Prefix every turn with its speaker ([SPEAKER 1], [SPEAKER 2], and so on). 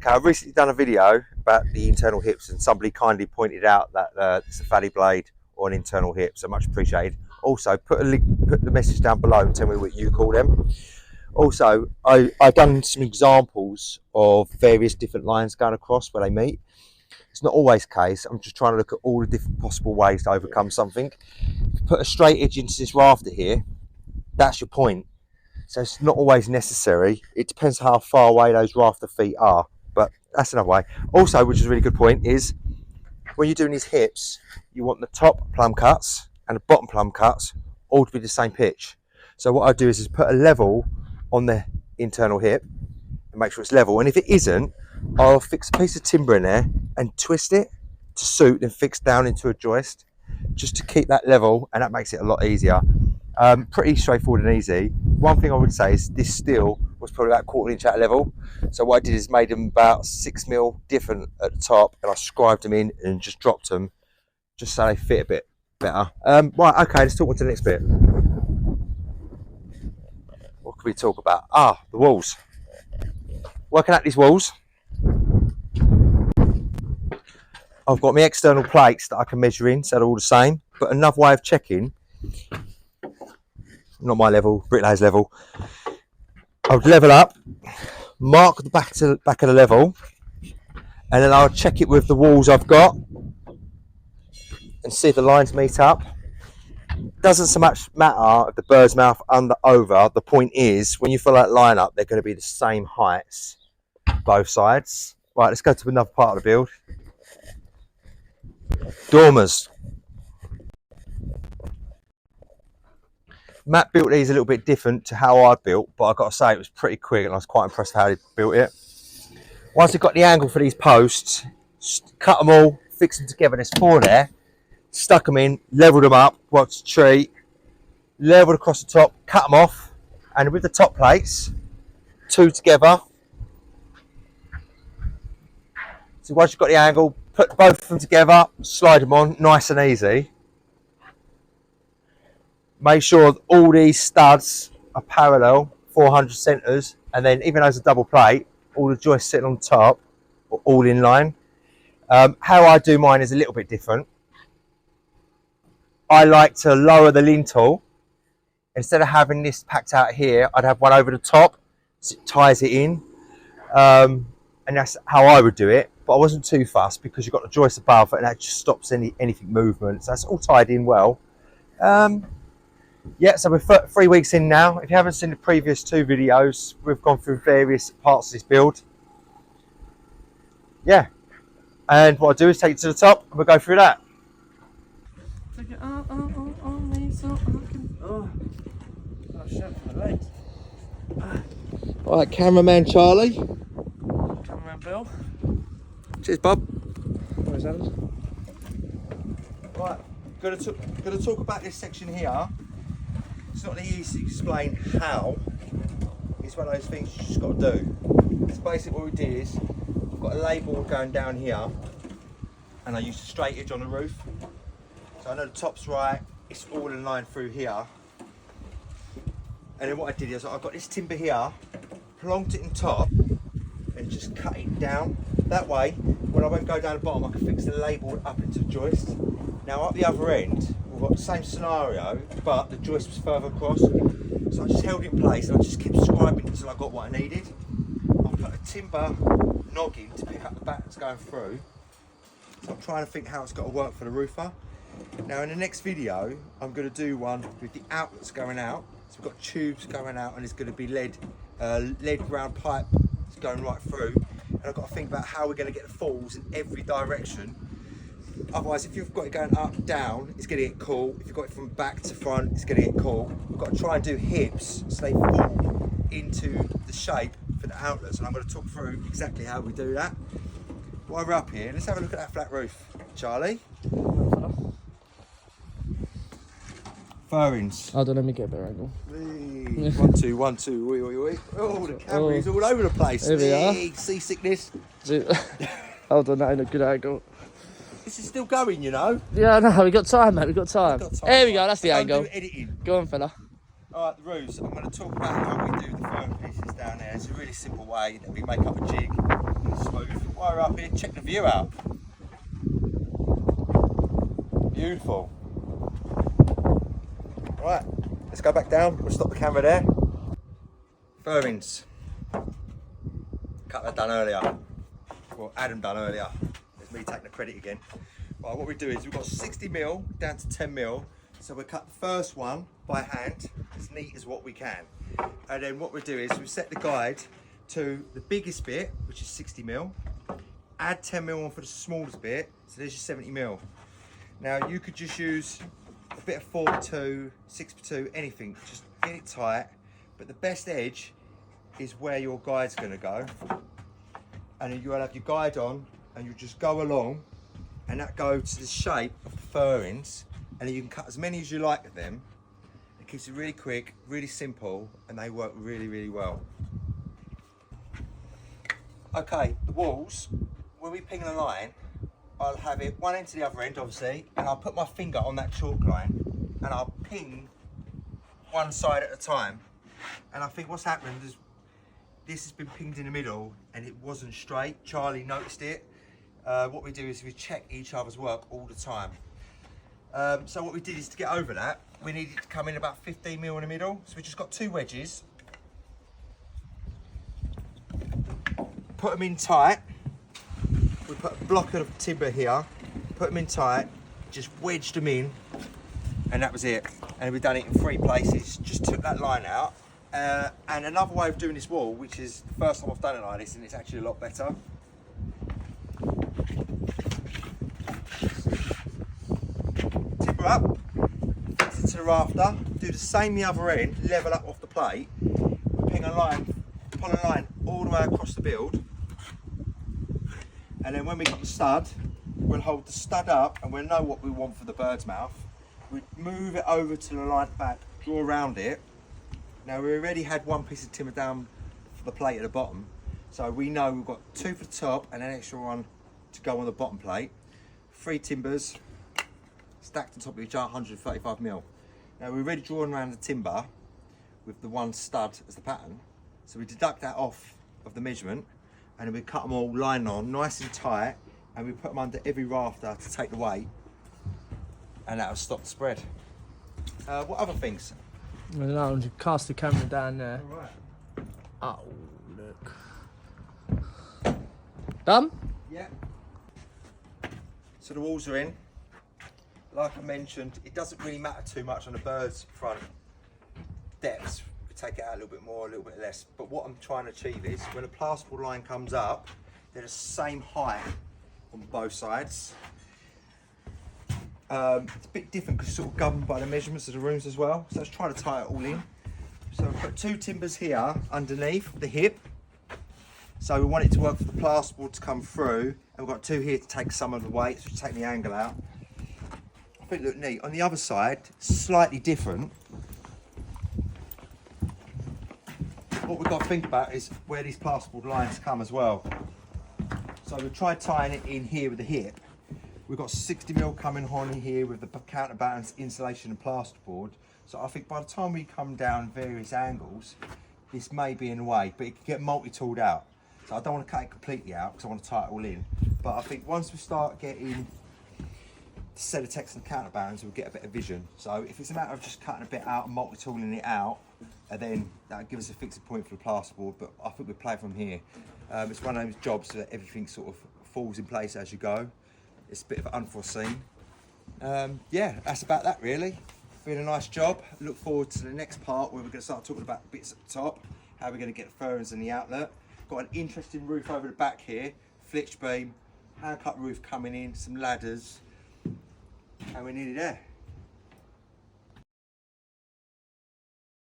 [SPEAKER 1] Okay, I've recently done a video about the internal hips and somebody kindly pointed out that it's a valley blade or an internal hip, so much appreciated. Also, put the message down below and tell me what you call them. Also, I've done some examples of various different lines going across where they meet. It's not always the case. I'm just trying to look at all the different possible ways to overcome something. If you put a straight edge into this rafter here, that's your point. So it's not always necessary. It depends how far away those rafter feet are, but that's another way. Also, which is a really good point, is when you're doing these hips, you want the top plumb cuts and the bottom plumb cuts all to be the same pitch. So what I do is put a level on the internal hip and make sure it's level. And if it isn't, I'll fix a piece of timber in there and twist it to suit and fix down into a joist just to keep that level, and that makes it a lot easier. Pretty straightforward and easy. One thing I would say is this steel was probably about 1/4 inch out of level. So what I did is made them about 6 mil different at the top, and I scribed them in and just dropped them just so they fit a bit better. Right, okay, let's talk on to the next bit. What can we talk about? The walls. Working out these walls, I've got my external plates that I can measure in, so they're all the same. But another way of checking, not my level, bricklayer's level, I would level up, mark the back of the level, and then I'll check it with the walls I've got and see if the lines meet up. Doesn't so much matter if the bird's mouth under over. The point is, when you fill that line up, they're going to be the same heights both sides. Right, let's go to another part of the build. Dormers. Matt built these a little bit different to how I built, but I've got to say it was pretty quick and I was quite impressed how he built it. Once I got the angle for these posts, cut them all, fix them together. There's 4 there. Stuck them in, leveled them up, worked a tree, leveled across the top, cut them off, and with the top plates, 2 together. So once you've got the angle, put both of them together, slide them on, nice and easy. Make sure that all these studs are parallel, 400 centres, and then even though it's a double plate, all the joists sitting on top are all in line. How I do mine is a little bit different. I like to lower the lintel. Instead of having this packed out here, I'd have one over the top, so it ties it in. And that's how I would do it. But I wasn't too fussed because you've got the joist above and that just stops anything movement. So that's all tied in well. Yeah, so we're 3 weeks in now. If you haven't seen the previous 2 videos, we've gone through various parts of this build. Yeah. And what I'll do is take it to the top and we'll go through that. Alright, cameraman Charlie.
[SPEAKER 2] Cameraman Bill.
[SPEAKER 1] Cheers, Bob.
[SPEAKER 2] Where's Adam?
[SPEAKER 1] Right, gonna talk about this section here. It's not easy to explain how. It's one of those things you just got to do. It's basically what we did is, I've got a lay board going down here, and I used a straight edge on the roof. So I know the top's right, it's all in line through here. And then what I did is, I've got this timber here, plonked it in top, and just cut it down. That way, when I won't go down the bottom, I can fix the lay board up into the joist. Now up the other end, we've got the same scenario, but the joist was further across. So I just held it in place and I just kept scribing until I got what I needed. I'll put a timber noggin to pick up the back that's going through. So I'm trying to think how it's got to work for the roofer. Now in the next video, I'm going to do one with the outlets going out. So we've got tubes going out and it's going to be lead ground pipe going right through. And I've got to think about how we're going to get the falls in every direction. Otherwise, if you've got it going up, down, it's going to get cool. If you've got it from back to front, it's going to get cool. We've got to try and do hips so they fall into the shape for the outlets. And I'm going to talk through exactly how we do that. While we're up here, let's have a look at that flat roof. Charlie? Furrings.
[SPEAKER 2] Hold on, let me get a better angle.
[SPEAKER 1] 1, 2, 1, 2. Wee, wee, wee. Oh, the camera's all over the place.
[SPEAKER 2] Here we are.
[SPEAKER 1] Seasickness.
[SPEAKER 2] Hold on, that ain't a good angle.
[SPEAKER 1] This is still going, you know.
[SPEAKER 2] Yeah, no, we got time, mate. We got time. Here we go. That's the angle.
[SPEAKER 1] Do editing.
[SPEAKER 2] Go on, fella.
[SPEAKER 1] All right, the roofs. I'm going to talk about how we do the foam pieces down there. It's a really simple way that we make up a jig and smooth while we're up here, check the view out. Beautiful. Right, let's go back down. We'll stop the camera there. Furrings. Cut that done earlier. Well, Adam done earlier. It's me taking the credit again. Right, what we do is we've got 60mm down to 10mm. So we cut the first one by hand, as neat as what we can. And then what we do is we set the guide to the biggest bit, which is 60mm. Add 10mm on for the smallest bit, so there's your 70mm. Now you could just use a bit of 4x2, 6x2, anything, just get it tight. But the best edge is where your guide's gonna go. And then you'll have your guide on and you just go along and that goes to the shape of the furrings, and then you can cut as many as you like of them. It keeps it really quick, really simple, and they work really, really well. Okay, the walls, when we ping the line, I'll have it one end to the other end, obviously, and I'll put my finger on that chalk line and I'll ping one side at a time. And I think what's happened is this has been pinged in the middle and it wasn't straight. Charlie noticed it. What we do is we check each other's work all the time. So what we did is to get over that, we needed to come in about 15mm in the middle. So we just got 2 wedges. Put them in tight. We put a block of timber here, put them in tight, just wedged them in, and that was it. And we've done it in 3 places. Just took that line out. And another way of doing this wall, which is the first time I've done it like this, and it's actually a lot better. Timber up, fix it to the rafter, do the same the other end, level up off the plate, ping a line, pull a line all the way across the build. And then when we got the stud, we'll hold the stud up and we'll know what we want for the bird's mouth. We move it over to the line back, draw around it. Now we already had 1 piece of timber down for the plate at the bottom. So we know we've got 2 for the top and an extra one to go on the bottom plate. 3 timbers stacked on top of each other, 135mm. Now we're already drawing around the timber with the 1 stud as the pattern. So we deduct that off of the measurement, and then we cut them all line on, nice and tight, and we put them under every rafter to take the weight, and that'll stop the spread. What other things?
[SPEAKER 2] I don't know, just cast the camera down there.
[SPEAKER 1] All right.
[SPEAKER 2] Oh, look. Done?
[SPEAKER 1] Yeah. So the walls are in. Like I mentioned, it doesn't really matter too much on the bird's front depths. We could take it out a little bit more, a little bit less. But what I'm trying to achieve is when a plasterboard line comes up, they're the same height on both sides. It's a bit different because it's sort of governed by the measurements of the rooms as well. So let's try to tie it all in. So we've got 2 timbers here underneath the hip. So we want it to work for the plasterboard to come through. And we've got 2 here to take some of the weight, so take the angle out. I think it looked neat. On the other side, slightly different. What we've got to think about is where these plasterboard lines come as well. So we've tried tying it in here with the hip. We've got 60mm coming on here with the counterbalance, insulation and plasterboard. So I think by the time we come down various angles, this may be in the way, but it can get multi-tooled out. So I don't want to cut it completely out because I want to tie it all in. But I think once we start getting the Celotex and counterbalance, we'll get a bit of vision. So if it's a matter of just cutting a bit out and multi-tooling it out, and then that'll give us a fixed point for the plasterboard, but I think we play from here. It's one of those jobs that everything sort of falls in place as you go. It's a bit of unforeseen. Yeah, that's about that really. Been a nice job. Look forward to the next part where we're going to start talking about the bits at the top, how we're going to get the furrings in the outlet. Got an interesting roof over the back here, flitch beam, hand cut roof coming in, some ladders, and we're nearly there.